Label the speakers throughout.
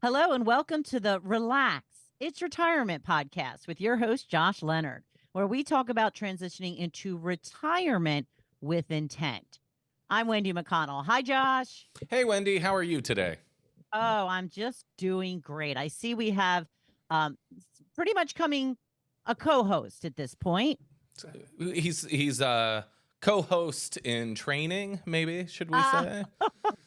Speaker 1: Hello and welcome to the Relax, It's Retirement podcast with your host, Josh Leonard, where we talk about transitioning into retirement with intent. I'm Wendy McConnell. Hi, Josh.
Speaker 2: Hey, Wendy, how are you today?
Speaker 1: Oh, I'm just doing great. I see we have pretty much coming a co-host at this point.
Speaker 2: He's co-host in training, maybe should we
Speaker 1: Ah.
Speaker 2: say?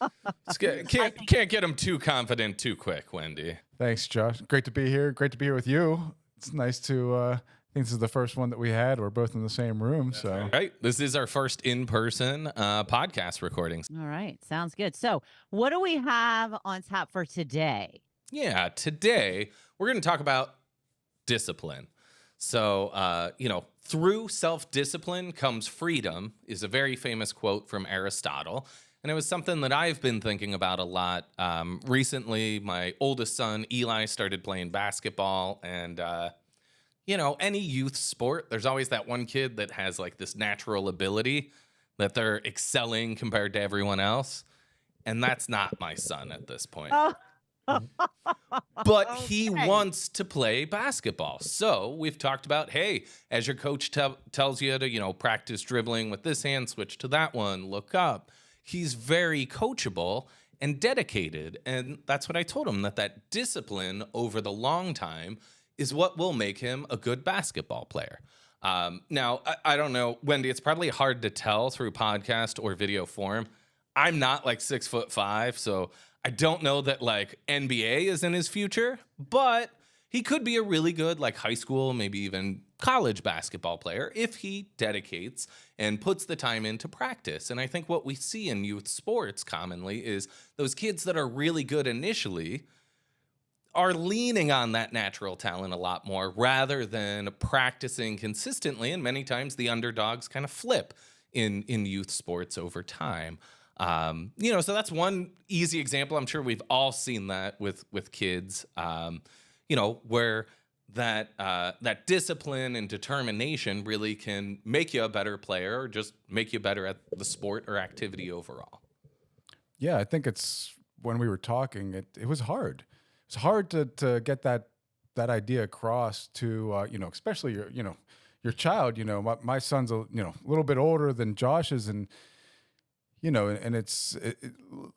Speaker 1: I think
Speaker 2: Can't get him too confident too quick, Wendy.
Speaker 3: Thanks, Josh. Great to be here. Great to be here with you. It's nice to. I think this is the first one that we had. We're both in the same room, so
Speaker 2: Right, this is our first in-person podcast recordings.
Speaker 1: all right. Sounds good. So what do we have on tap for today?
Speaker 2: Yeah, today we're going to talk about discipline. So, through self-discipline comes freedom is a very famous quote from Aristotle. And it was something that I've been thinking about a lot. Recently, my oldest son, Eli, started playing basketball. And, any youth sport, there's always that one kid that has like this natural ability that they're excelling compared to everyone else. And that's not my son at this point.
Speaker 1: Oh.
Speaker 2: But he
Speaker 1: Okay.
Speaker 2: wants to play basketball. So we've talked about, hey, as your coach tells you to, practice dribbling with this hand, switch to that one, look up. He's very coachable and dedicated. And that's what I told him, that discipline over the long time is what will make him a good basketball player. Now, I don't know, Wendy, it's probably hard to tell through podcast or video form. I'm not like 6'5", so I don't know that like NBA is in his future, but he could be a really good like high school, maybe even college basketball player if he dedicates and puts the time into practice. And I think what we see in youth sports commonly is those kids that are really good initially are leaning on that natural talent a lot more rather than practicing consistently. And many times the underdogs kind of flip in youth sports over time. So that's one easy example. I'm sure we've all seen that with kids, where that discipline and determination really can make you a better player or just make you better at the sport or activity overall.
Speaker 3: yeah, I think it's when we were talking, it was hard. It's hard to get that idea across to especially your child. My son's a little bit older than Josh's, and and it's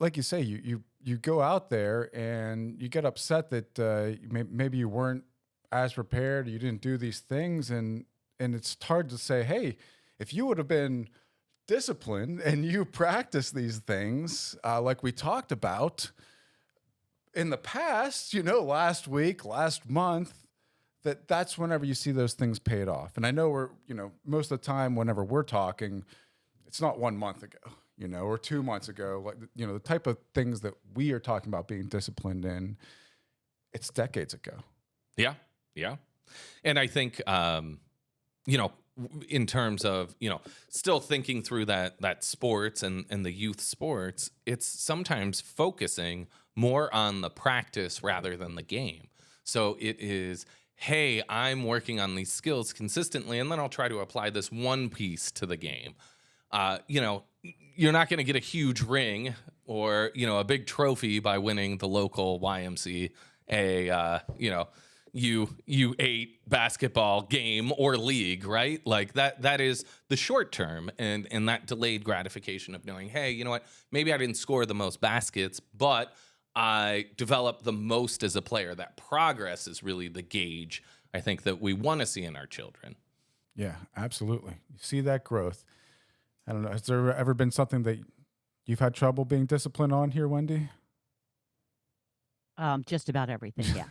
Speaker 3: like you say, you go out there and you get upset that maybe you weren't as prepared, you didn't do these things, and it's hard to say, hey, if you would have been disciplined and you practice these things like we talked about in the past, last week, last month, that's whenever you see those things paid off. And I know we're, most of the time whenever we're talking, it's not 1 month ago. Or 2 months ago, like, the type of things that we are talking about being disciplined in, it's decades ago.
Speaker 2: Yeah. Yeah. And I think, in terms of, still thinking through that sports and the youth sports, it's sometimes focusing more on the practice rather than the game. So it is, hey, I'm working on these skills consistently, and then I'll try to apply this one piece to the game. You're not going to get a huge ring or, a big trophy by winning the local YMCA, U8 basketball game or league, right? Like that is the short term and that delayed gratification of knowing, hey, you know what? Maybe I didn't score the most baskets, but I developed the most as a player. That progress is really the gauge, I think, that we want to see in our children.
Speaker 3: Yeah, absolutely. You see that growth. I don't know. Has there ever been something that you've had trouble being disciplined on here, Wendy?
Speaker 1: Just about everything, yeah.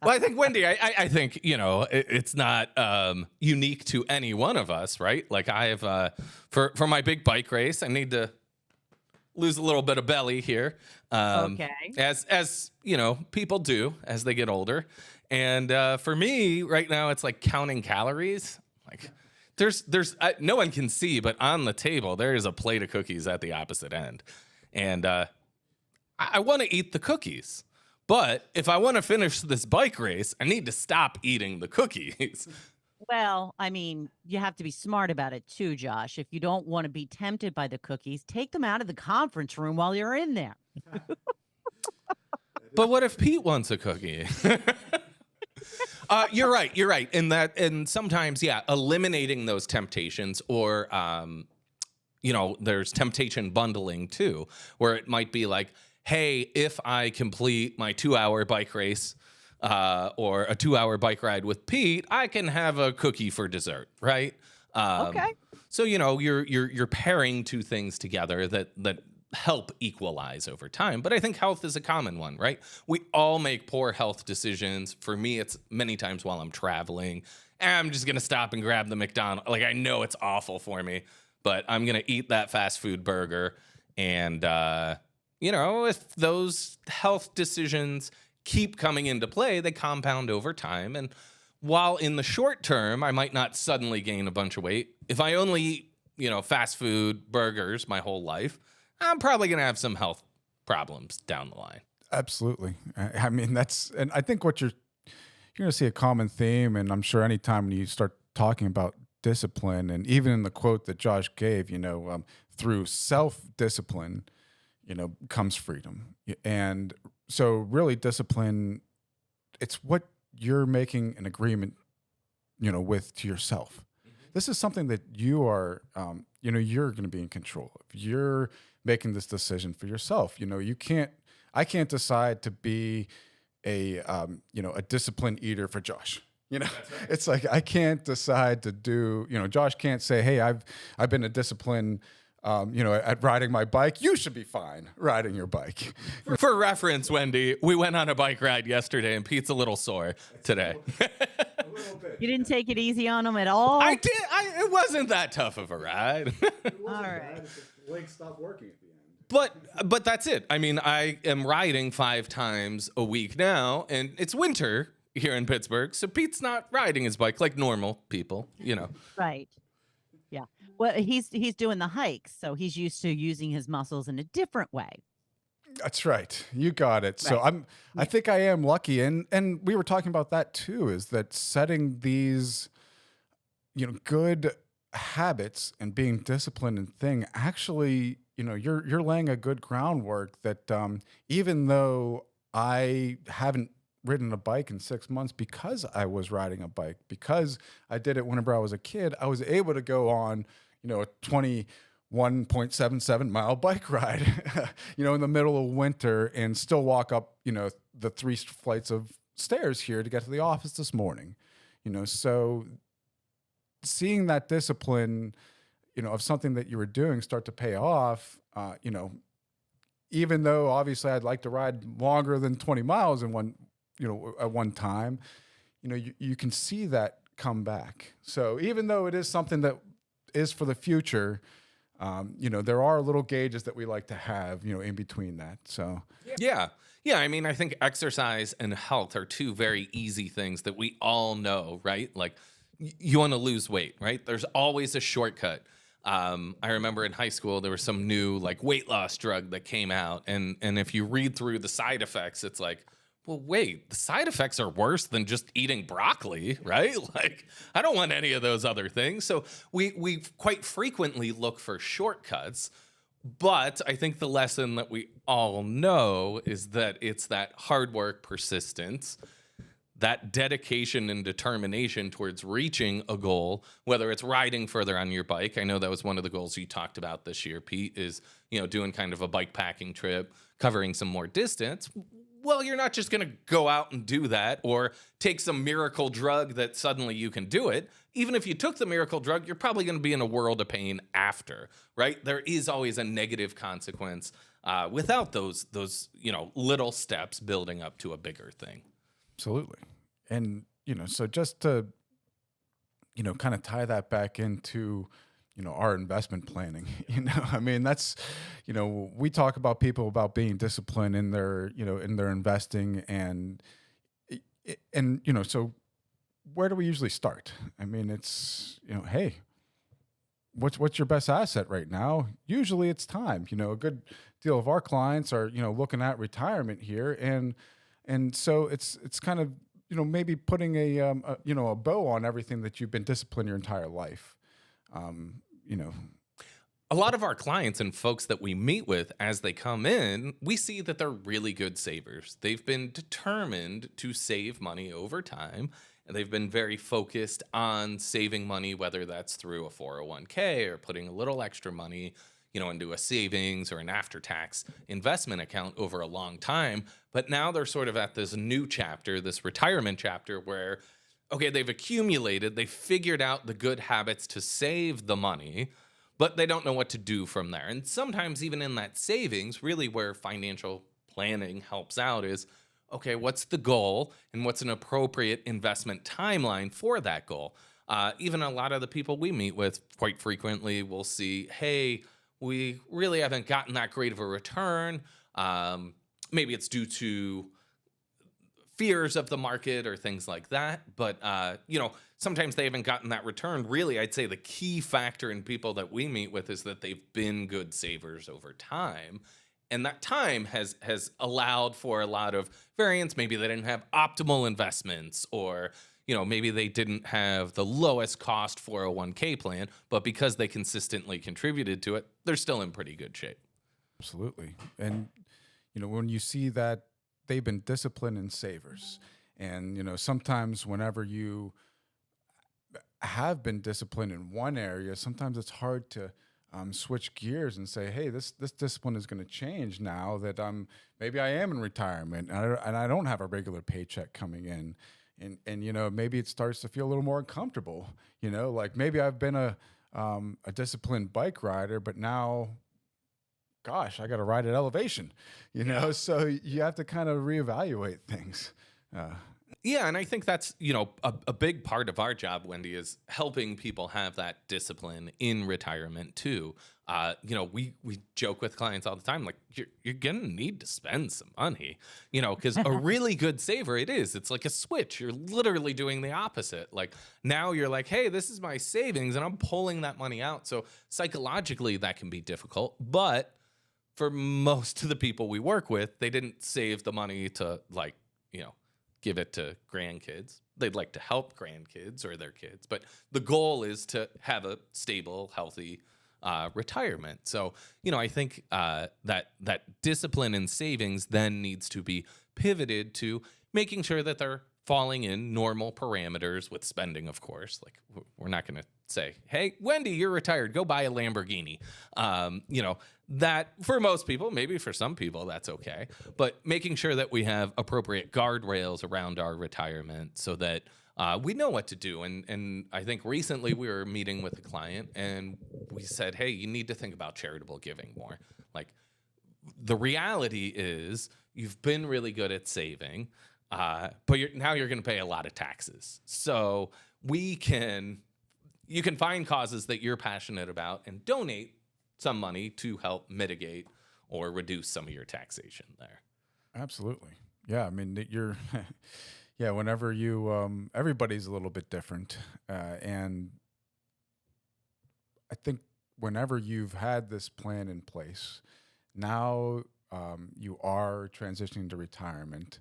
Speaker 2: Well, I think, Wendy, I think, it's not unique to any one of us, right? Like I have, for my big bike race, I need to lose a little bit of belly here.
Speaker 1: Okay.
Speaker 2: As people do as they get older. And for me right now, it's like counting calories. Like there's no one can see, but on the table, there is a plate of cookies at the opposite end. And I want to eat the cookies. But if I want to finish this bike race, I need to stop eating the cookies.
Speaker 1: Well, I mean, you have to be smart about it too, Josh. If you don't want to be tempted by the cookies, take them out of the conference room while you're in there.
Speaker 2: But what if Pete wants a cookie? You're right. And sometimes, yeah, eliminating those temptations, or there's temptation bundling too, where it might be like, hey, if I complete my 2-hour bike race or a 2-hour bike ride with Pete, I can have a cookie for dessert, right?
Speaker 1: Okay.
Speaker 2: So you're pairing two things together that help equalize over time. But I think health is a common one, right? We all make poor health decisions. For me, it's many times while I'm traveling. I'm just gonna stop and grab the McDonald's. Like, I know it's awful for me, but I'm gonna eat that fast food burger. And if those health decisions keep coming into play, they compound over time. And while in the short term, I might not suddenly gain a bunch of weight, if I only eat, fast food burgers my whole life, I'm probably going to have some health problems down the line.
Speaker 3: Absolutely. I mean, and I think what you're going to see a common theme, and I'm sure anytime when you start talking about discipline, and even in the quote that Josh gave, through self-discipline, comes freedom. And so really discipline, it's what you're making an agreement, with to yourself. This is something that you are, you're going to be in control of. You're making this decision for yourself. I can't decide to be a disciplined eater for Josh. Right. It's like, I can't decide to do, Josh can't say, hey, I've been a disciplined, at riding my bike. You should be fine riding your bike.
Speaker 2: For reference, Wendy, we went on a bike ride yesterday and Pete's a little sore today.
Speaker 3: A little bit.
Speaker 1: You didn't take it easy on him at all?
Speaker 2: I did. It wasn't that tough of a ride.
Speaker 1: All right.
Speaker 3: The legs stopped working at the end.
Speaker 2: But that's it. I mean, I am riding 5 times a week now, and it's winter here in Pittsburgh, so Pete's not riding his bike like normal people,
Speaker 1: Right. Yeah. Well, he's doing the hikes, so he's used to using his muscles in a different way.
Speaker 3: That's right. You got it. So
Speaker 1: Right.
Speaker 3: I think I am lucky. And we were talking about that too, is that setting these, good habits and being disciplined and thing, actually, you're laying a good groundwork that even though I haven't ridden a bike in 6 months, because I was riding a bike, because I did it whenever I was a kid, I was able to go on, a 21.77 mile bike ride, in the middle of winter, and still walk up, the 3 flights of stairs here to get to the office this morning. So seeing that discipline, of something that you were doing start to pay off, even though obviously I'd like to ride longer than 20 miles in at one time, you can see that come back. So even though it is something that is for the future, there are little gauges that we like to have, in between that. So
Speaker 2: Yeah. I mean, I think exercise and health are 2 very easy things that we all know, right? Like, you want to lose weight, right? There's always a shortcut. I remember in high school, there was some new weight loss drug that came out. And if you read through the side effects, it's like, well, wait, the side effects are worse than just eating broccoli, right? I don't want any of those other things. So we quite frequently look for shortcuts. But I think the lesson that we all know is that it's that hard work, persistence, that dedication and determination towards reaching a goal, whether it's riding further on your bike. I know that was one of the goals you talked about this year, Pete, is, doing kind of a bike packing trip, covering some more distance. Well, you're not just going to go out and do that or take some miracle drug that suddenly you can do it. Even if you took the miracle drug, you're probably going to be in a world of pain after, right? There is always a negative consequence without those little steps building up to a bigger thing.
Speaker 3: absolutely. And, so just to, kind of tie that back into, our investment planning, I mean, that's, we talk about people about being disciplined in their, in their investing, and, so where do we usually start? I mean, it's, hey, what's your best asset right now? Usually it's time. A good deal of our clients are, looking at retirement here, and so it's kind of, maybe putting a bow on everything that you've been disciplined your entire life.
Speaker 2: a lot of our clients and folks that we meet with as they come in, we see that they're really good savers. They've been determined to save money over time, and they've been very focused on saving money, whether that's through a 401k or putting a little extra money, into a savings or an after-tax investment account over a long time. But now they're sort of at this new chapter, this retirement chapter where, okay, they've accumulated, they've figured out the good habits to save the money, but they don't know what to do from there. And sometimes even in that savings, really where financial planning helps out is, okay, what's the goal and what's an appropriate investment timeline for that goal? Even a lot of the people we meet with quite frequently will see, hey, we really haven't gotten that great of a return. Maybe it's due to fears of the market or things like that. But, sometimes they haven't gotten that return. Really, I'd say the key factor in people that we meet with is that they've been good savers over time. And that time has allowed for a lot of variance. Maybe they didn't have optimal investments, or, maybe they didn't have the lowest cost 401k plan, but because they consistently contributed to it, they're still in pretty good shape.
Speaker 3: Absolutely. And, when you see that they've been disciplined and savers, and, sometimes whenever you have been disciplined in one area, sometimes it's hard to switch gears and say, hey, this discipline is going to change now that maybe I am in retirement and I don't have a regular paycheck coming in. And maybe it starts to feel a little more uncomfortable, like maybe I've been a disciplined bike rider, but now, gosh, I got to ride at elevation, so you have to kind of reevaluate things.
Speaker 2: Yeah, and I think that's, a big part of our job, Wendy, is helping people have that discipline in retirement too. We joke with clients all the time, like you're going to need to spend some money, because a really good saver, it's like a switch. You're literally doing the opposite. Like now you're like, hey, this is my savings and I'm pulling that money out. So psychologically that can be difficult, but for most of the people we work with, they didn't save the money to give it to grandkids. They'd like to help grandkids or their kids, but the goal is to have a stable, healthy retirement. So, I think that discipline in savings then needs to be pivoted to making sure that they're falling in normal parameters with spending, of course. Like we're not going to say, hey, Wendy, you're retired, go buy a Lamborghini. That for most people, maybe for some people, that's okay. But making sure that we have appropriate guardrails around our retirement so that we know what to do. And I think recently we were meeting with a client and we said, hey, you need to think about charitable giving more. Like the reality is you've been really good at saving, but now you're going to pay a lot of taxes. So you can find causes that you're passionate about and donate some money to help mitigate or reduce some of your taxation there.
Speaker 3: Absolutely. Yeah. I mean, whenever you, everybody's a little bit different. And I think whenever you've had this plan in place, now you are transitioning to retirement,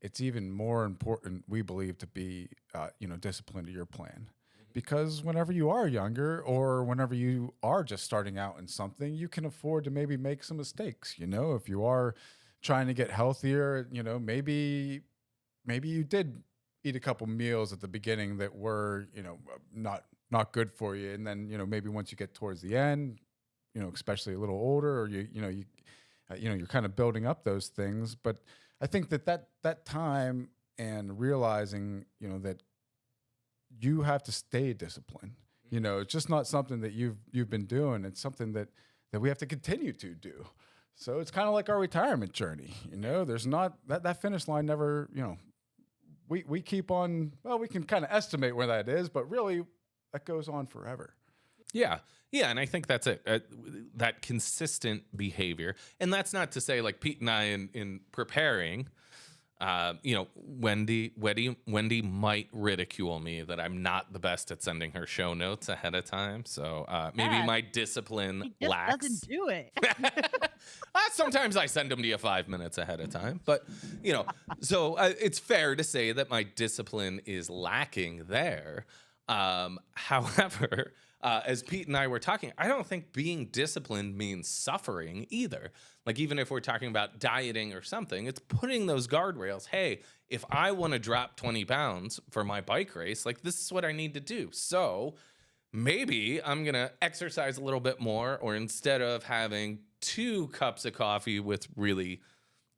Speaker 3: it's even more important, we believe, to be, disciplined to your plan. Because whenever you are younger or whenever you are just starting out in something, you can afford to maybe make some mistakes. If you are trying to get healthier, maybe you did eat a couple meals at the beginning that were, not good for you. And then, maybe once you get towards the end, especially a little older, or you're kind of building up those things. But I think that time and realizing, that you have to stay disciplined. It's just not something that you've been doing. It's something that we have to continue to do. So it's kind of like our retirement journey. There's not that finish line never, we keep on, well, we can kind of estimate where that is, but really that goes on forever.
Speaker 2: Yeah. Yeah. And I think that's it. That consistent behavior. And that's not to say, like Pete and I in preparing, Wendy might ridicule me that I'm not the best at sending her show notes ahead of time. So maybe my discipline lacks.
Speaker 1: Doesn't do it.
Speaker 2: Sometimes I send them to you 5 minutes ahead of time, but so it's fair to say that my discipline is lacking there. However, as Pete and I were talking, I don't think being disciplined means suffering either. Like, even if we're talking about dieting or something, it's putting those guardrails. Hey, if I want to drop 20 pounds for my bike race, like, this is what I need to do. So maybe I'm going to exercise a little bit more, or instead of having 2 cups of coffee with really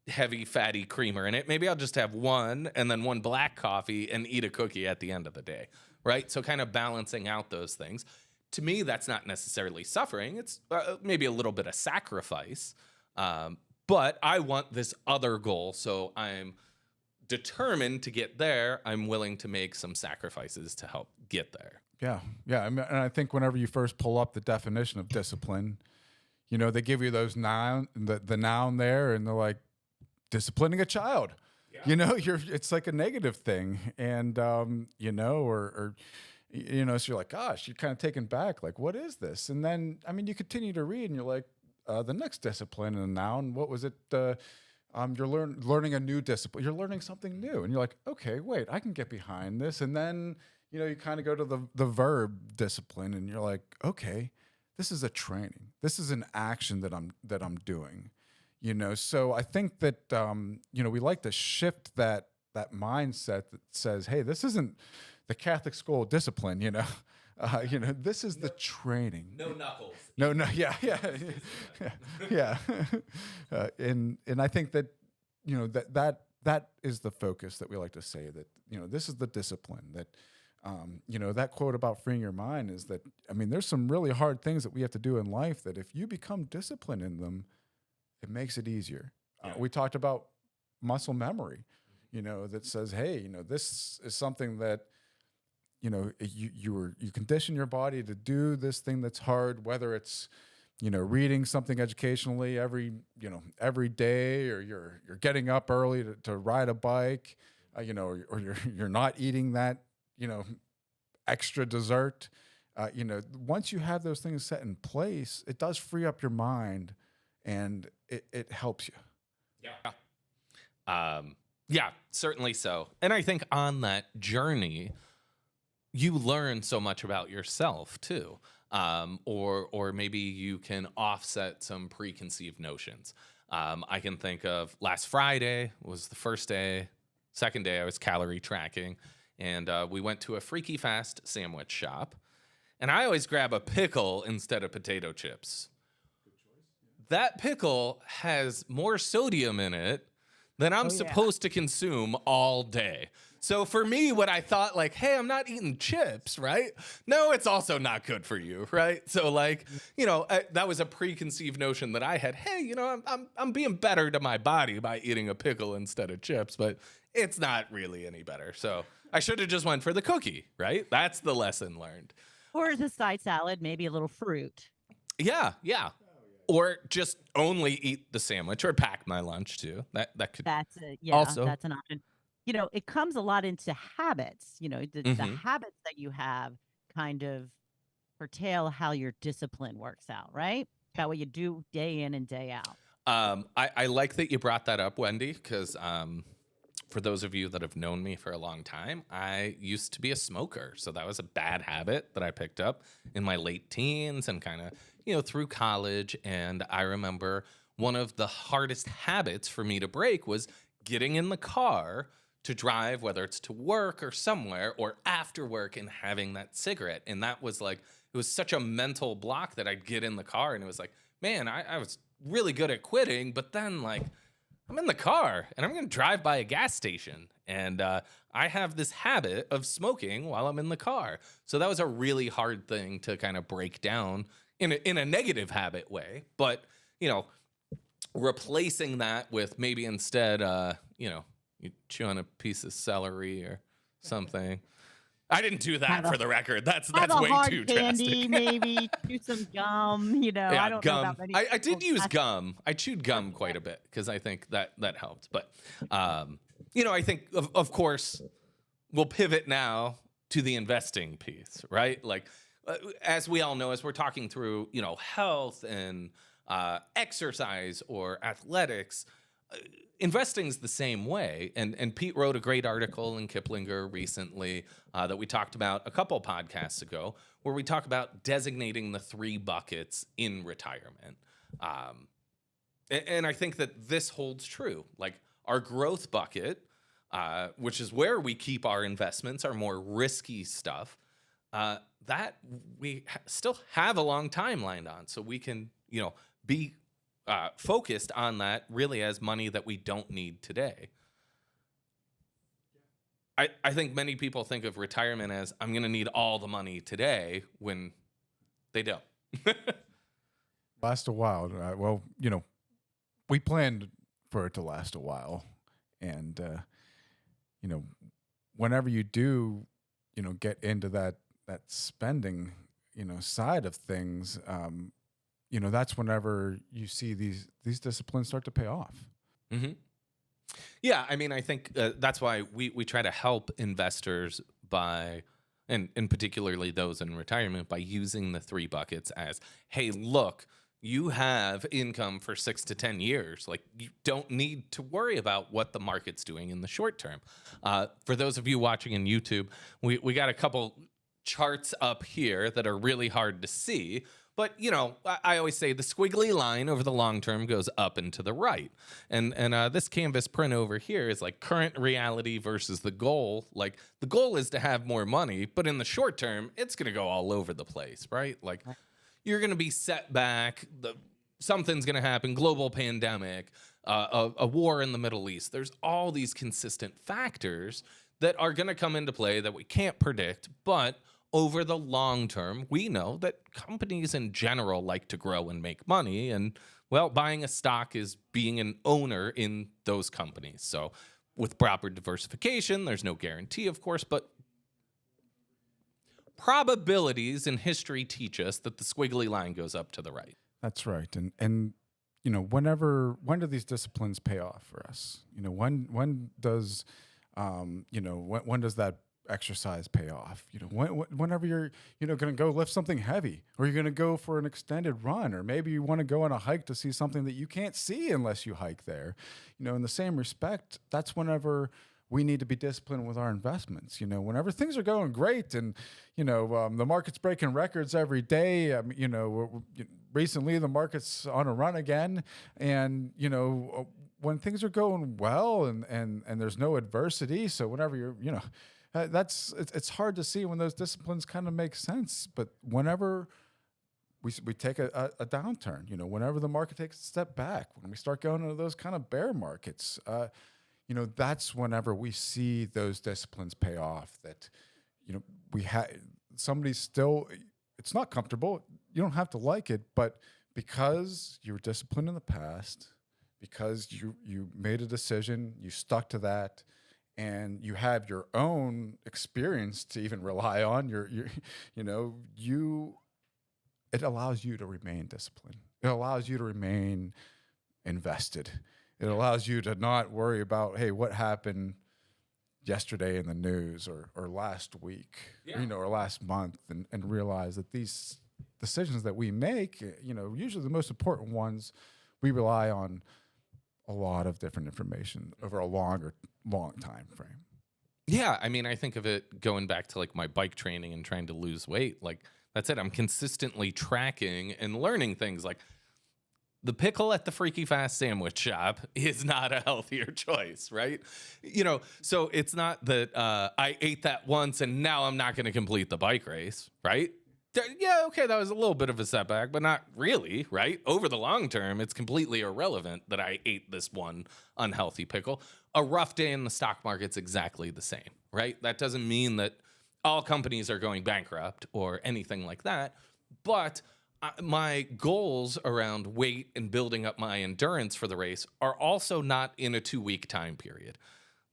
Speaker 2: heavy fatty creamer in it, maybe I'll just have 1 and then 1 black coffee and eat a cookie at the end of the day, right? So kind of balancing out those things. To me, that's not necessarily suffering. It's maybe a little bit of sacrifice, but I want this other goal, so I'm determined to get there. I'm willing to make some sacrifices to help get there.
Speaker 3: Yeah. I mean, and I think whenever you first pull up the definition of discipline, they give you those the noun there, and they're like, disciplining a child. Yeah. It's like a negative thing, and or so you're like, gosh, you're kind of taken back, like, what is this? And then, I mean, you continue to read, and you're like, the next discipline in a noun, what was it? You're learning a new discipline. You're learning something new, and you're like, okay, wait, I can get behind this. And then, you kind of go to the verb discipline, and you're like, okay, this is a training. This is an action that I'm doing. So I think that we like to shift that mindset that says, hey, this isn't the Catholic school of discipline. This is the training.
Speaker 2: No knuckles.
Speaker 3: No, yeah. And I think that that is the focus that we like to say, that this is the discipline that. That quote about freeing your mind is that, I mean, there's some really hard things that we have to do in life that if you become disciplined in them, it makes it easier.
Speaker 2: Yeah.
Speaker 3: We talked about muscle memory, that says, hey, this is something that, you condition your body to do this thing that's hard, whether it's, reading something educationally every day, or you're getting up early to ride a bike, or you're not eating that, extra dessert. Once you have those things set in place, it does free up your mind, and it helps you.
Speaker 2: Yeah, certainly so. And I think on that journey, you learn so much about yourself too. Or maybe you can offset some preconceived notions. I can think of last Friday was the first day. Second day I was calorie tracking, and we went to a Freaky Fast sandwich shop, and I always grab a pickle instead of potato chips. That pickle has more sodium in it than I'm supposed to consume all day. So for me, what I thought, like, hey, I'm not eating chips, right? No, it's also not good for you, right? So that was a preconceived notion that I had. Hey, I'm being better to my body by eating a pickle instead of chips, but it's not really any better. So I should have just went for the cookie, right? That's the lesson learned.
Speaker 1: Or as a side salad, maybe a little fruit.
Speaker 2: Yeah. Or just only eat the sandwich, or pack my lunch too. That could.
Speaker 1: That's an option. It comes a lot into habits. The habits that you have kind of curtail how your discipline works out, right? About what you do day in and day out.
Speaker 2: I like that you brought that up, Wendy, because for those of you that have known me for a long time, I used to be a smoker. So that was a bad habit that I picked up in my late teens and kind of, through college. And I remember one of the hardest habits for me to break was getting in the car to drive, whether it's to work or somewhere, or after work, and having that cigarette. And that was like, it was such a mental block that I'd get in the car and it was like, man, I was really good at quitting, but then like, I'm in the car and I'm going to drive by a gas station, and I have this habit of smoking while I'm in the car. So that was a really hard thing to kind of break down in a negative habit way. But, replacing that with maybe instead, you chew on a piece of celery or something. I didn't do that, for the record. That's way too
Speaker 1: candy,
Speaker 2: drastic.
Speaker 1: Maybe chew some gum.
Speaker 2: Yeah,
Speaker 1: I don't
Speaker 2: gum.
Speaker 1: know about many.
Speaker 2: I did use gum. I chewed gum quite a bit because I think that helped. But I think of course we'll pivot now to the investing piece, right? Like as we all know, as we're talking through health and exercise or athletics, investing's the same way. And Pete wrote a great article in Kiplinger recently that we talked about a couple podcasts ago, where we talk about designating the 3 buckets in retirement. And I think that this holds true. Like our growth bucket, which is where we keep our investments, our more risky stuff, that we still have a long timeline on. So we can, be focused on that really as money that we don't need today. I think many people think of retirement as I'm going to need all the money today when they don't.
Speaker 3: Last a while. Well, we planned for it to last a while. And, whenever you do, get into that spending, side of things, that's whenever you see these disciplines start to pay off.
Speaker 2: Mm-hmm. Yeah, I mean, I think that's why we try to help investors by, and particularly those in retirement, by using the 3 buckets as, hey, look, you have income for 6 to 10 years. Like, you don't need to worry about what the market's doing in the short term. For those of you watching on YouTube, we got a couple charts up here that are really hard to see. But, I always say the squiggly line over the long term goes up and to the right. And this canvas print over here is like current reality versus the goal. Like the goal is to have more money, but in the short term, it's going to go all over the place, right? Like you're going to be set back. Something's going to happen, global pandemic, a war in the Middle East. There's all these consistent factors that are going to come into play that we can't predict, but over the long term, we know that companies in general like to grow and make money. And, well, buying a stock is being an owner in those companies. So with proper diversification, there's no guarantee, of course, but probabilities in history teach us that the squiggly line goes up to the right.
Speaker 3: That's right. And when do these disciplines pay off for us? When does when does that exercise pay off? Whenever you're going to go lift something heavy, or you're going to go for an extended run, or maybe you want to go on a hike to see something that you can't see unless you hike there. In the same respect, that's whenever we need to be disciplined with our investments. Whenever things are going great and the market's breaking records every day, recently the market's on a run again, and when things are going well and there's no adversity, so whenever you're it's hard to see when those disciplines kind of make sense. But whenever we take a downturn, whenever the market takes a step back, when we start going into those kind of bear markets, that's whenever we see those disciplines pay off. That we have somebody's still. It's not comfortable. You don't have to like it, but because you were disciplined in the past, because you made a decision, you stuck to that, and you have your own experience to even rely on, it allows you to remain disciplined. It allows you to remain invested. It allows you to not worry about, hey, what happened yesterday in the news or last week, or last month, and realize that these decisions that we make, usually the most important ones, we rely on a lot of different information over a long time frame.
Speaker 2: Yeah, I mean, I think of it going back to like my bike training and trying to lose weight. Like that's it. I'm consistently tracking and learning things. Like the pickle at the Freaky Fast sandwich shop is not a healthier choice, right? So it's not that I ate that once and now I'm not going to complete the bike race, right? Yeah, okay, that was a little bit of a setback, but not really, right? Over the long term, it's completely irrelevant that I ate this one unhealthy pickle. A rough day in the stock market's exactly the same, right? That doesn't mean that all companies are going bankrupt or anything like that, but my goals around weight and building up my endurance for the race are also not in a 2-week time period.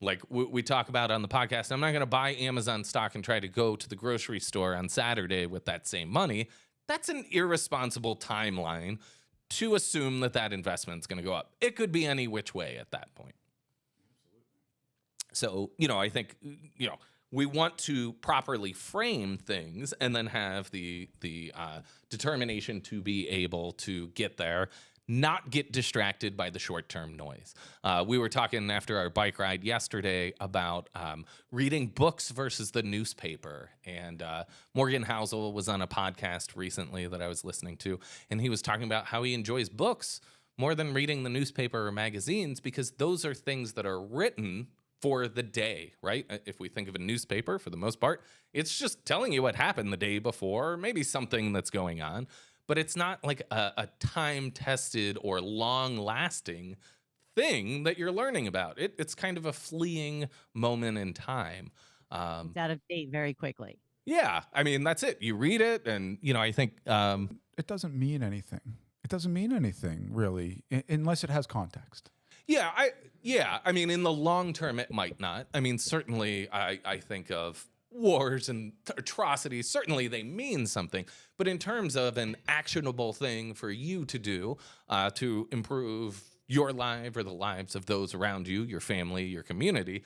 Speaker 2: Like we talk about on the podcast, I'm not going to buy Amazon stock and try to go to the grocery store on Saturday with that same money. That's an irresponsible timeline to assume that investment's going to go up. It could be any which way at that point. So, I think, we want to properly frame things and then have the determination to be able to get there, not get distracted by the short-term noise. We were talking after our bike ride yesterday about reading books versus the newspaper. And Morgan Housel was on a podcast recently that I was listening to, and he was talking about how he enjoys books more than reading the newspaper or magazines because those are things that are written for the day, right? If we think of a newspaper, for the most part, it's just telling you what happened the day before, maybe something that's going on. But it's not like a time-tested or long-lasting thing that you're learning about. It's kind of a fleeting moment in time.
Speaker 1: It's out of date very quickly.
Speaker 2: Yeah, I mean, that's it. You read it, and, I think...
Speaker 3: It doesn't mean anything. It doesn't mean anything, really, unless it has context.
Speaker 2: Yeah, I mean, in the long term, it might not. I mean, certainly, I think of wars and atrocities. Certainly, they mean something. But in terms of an actionable thing for you to do to improve your life or the lives of those around you, your family, your community,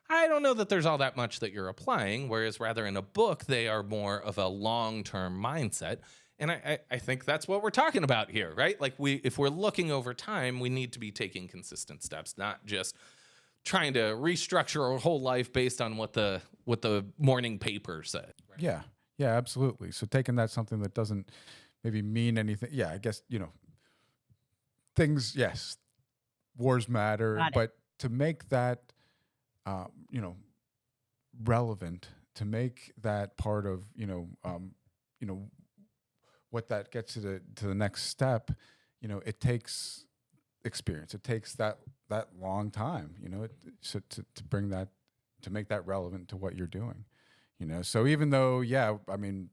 Speaker 2: I don't know that there's all that much that you're applying. Whereas rather in a book, they are more of a long-term mindset. And I think that's what we're talking about here, right? Like if we're looking over time, we need to be taking consistent steps, not just trying to restructure our whole life based on what the morning paper said. Right?
Speaker 3: Yeah, absolutely. So taking that something that doesn't maybe mean anything. Yeah, I guess, things, yes, wars matter, but to make that, relevant, to make that part of, what that gets to the next step, it takes experience. It takes that long time, so to bring that, to make that relevant to what you're doing, So even though, I mean,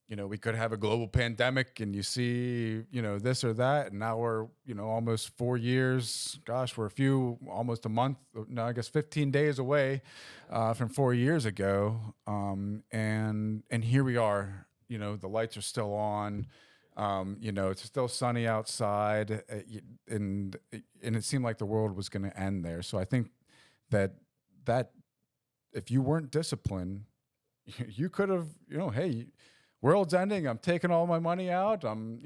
Speaker 3: we could have a global pandemic and you see, this or that, and now we're, almost 4 years. Gosh, we're almost a month. No, I guess 15 days away from 4 years ago, and here we are. The lights are still on. It's still sunny outside, and it seemed like the world was going to end there. So I think that if you weren't disciplined, you could have, hey, world's ending. I'm taking all my money out. I'm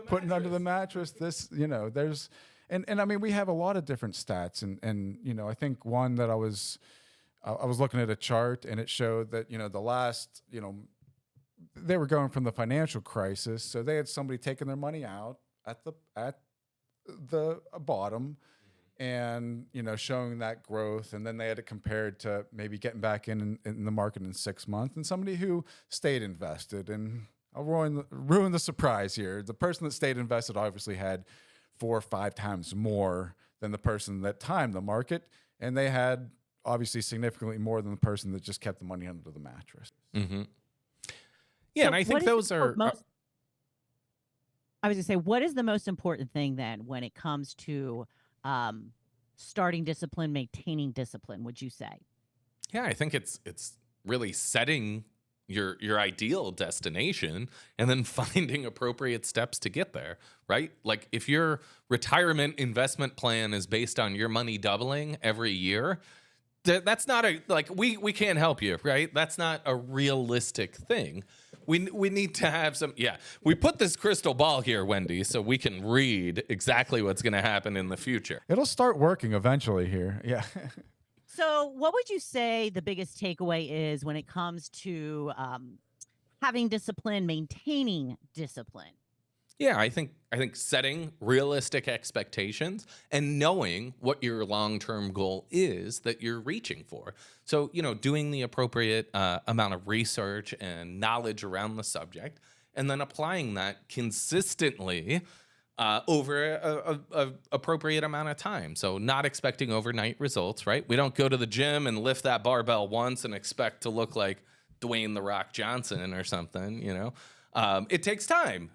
Speaker 3: putting under the mattress. There's, and I mean, we have a lot of different stats, and I think one that I was looking at a chart, and it showed that the last they were going from the financial crisis, so they had somebody taking their money out at the bottom, and showing that growth, and then they had it compared to maybe getting back in the market in 6 months, and somebody who stayed invested. And I'll ruin the surprise here. The person that stayed invested obviously had 4 or 5 times more than the person that timed the market, and they had obviously significantly more than the person that just kept the money under the mattress.
Speaker 2: Mm-hmm. Yeah,
Speaker 1: So
Speaker 2: and I think those are...
Speaker 1: I was going to say, what is the most important thing then when it comes to starting discipline, maintaining discipline, would you say?
Speaker 2: Yeah, I think it's really setting your ideal destination and then finding appropriate steps to get there, right? Like if your retirement investment plan is based on your money doubling every year, that's not we can't help you, right? That's not a realistic thing. We need to have some, we put this crystal ball here, Wendy, so we can read exactly what's going to happen in the future.
Speaker 3: It'll start working eventually here. Yeah.
Speaker 1: So what would you say the biggest takeaway is when it comes to having discipline, maintaining discipline?
Speaker 2: Yeah, I think setting realistic expectations and knowing what your long-term goal is that you're reaching for. So, doing the appropriate amount of research and knowledge around the subject, and then applying that consistently over a appropriate amount of time. So not expecting overnight results, right? We don't go to the gym and lift that barbell once and expect to look like Dwayne "The Rock" Johnson or something, It takes time.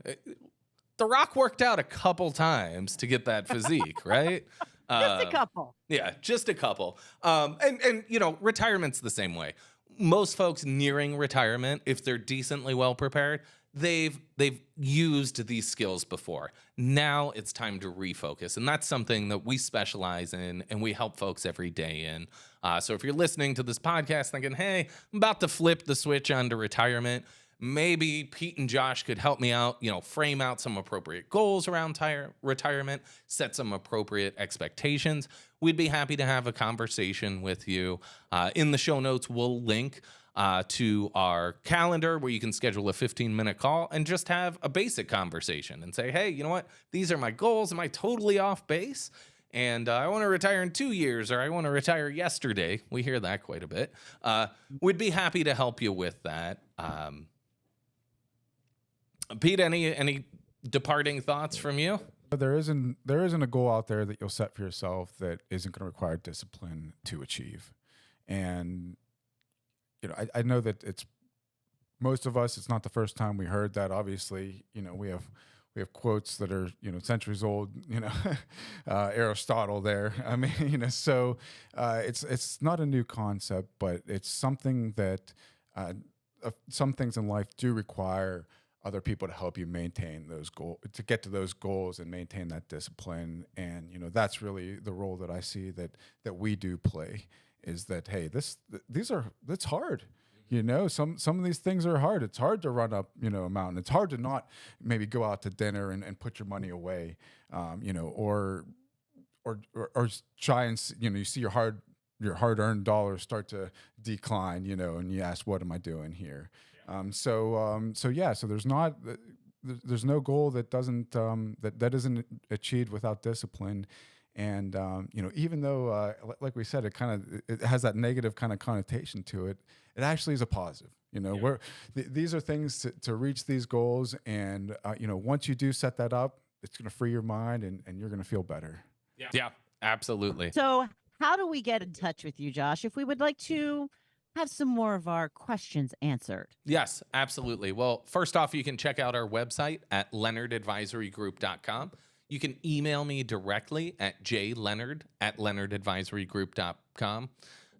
Speaker 2: The Rock worked out a couple times to get that physique, right?
Speaker 1: Just a couple.
Speaker 2: Yeah, just a couple. And retirement's the same way. Most folks nearing retirement, if they're decently well prepared, they've used these skills before. Now it's time to refocus, and that's something that we specialize in, and we help folks every day in. So if you're listening to this podcast thinking, hey, I'm about to flip the switch onto retirement, maybe Pete and Josh could help me out, frame out some appropriate goals around retirement, set some appropriate expectations. We'd be happy to have a conversation with you. In the show notes, we'll link to our calendar where you can schedule a 15-minute call and just have a basic conversation and say, hey, you know what? These are my goals. Am I totally off base? And I want to retire in 2 years, or I want to retire yesterday. We hear that quite a bit. We'd be happy to help you with that. Pete, any departing thoughts from you?
Speaker 3: There isn't a goal out there that you'll set for yourself that isn't going to require discipline to achieve. And I know that it's most of us. It's not the first time we heard that. Obviously, we have quotes that are centuries old. Aristotle there. I mean, so it's not a new concept, but it's something that some things in life do require other people to help you maintain those goals, to get to those goals and maintain that discipline. And that's really the role that I see that we do play. Is that, hey, that's hard. Some of these things are hard. It's hard to run up, a mountain. It's hard to not maybe go out to dinner and put your money away, or try and, you see your hard-earned dollars start to decline, and you ask, what am I doing here? So there's no goal that doesn't, that isn't achieved without discipline. And, even though, like we said, it has that negative kind of connotation to it, it actually is a positive. These are things to reach these goals. And, once you do set that up, it's going to free your mind and you're going to feel better.
Speaker 2: Yeah, absolutely.
Speaker 1: So how do we get in touch with you, Josh, if we would like to have some more of our questions answered?
Speaker 2: Yes, absolutely. Well, first off, you can check out our website at leonardadvisorygroup.com. You can email me directly at jleonard@leonardadvisorygroup.com.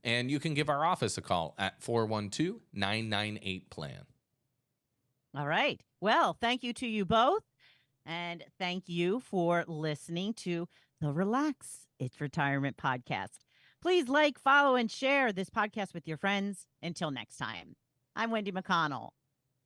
Speaker 2: And you can give our office a call at 412-998-PLAN.
Speaker 1: All right. Well, thank you to you both. And thank you for listening to the Relax It's Retirement podcast. Please like, follow, and share this podcast with your friends. Until next time, I'm Wendy McConnell.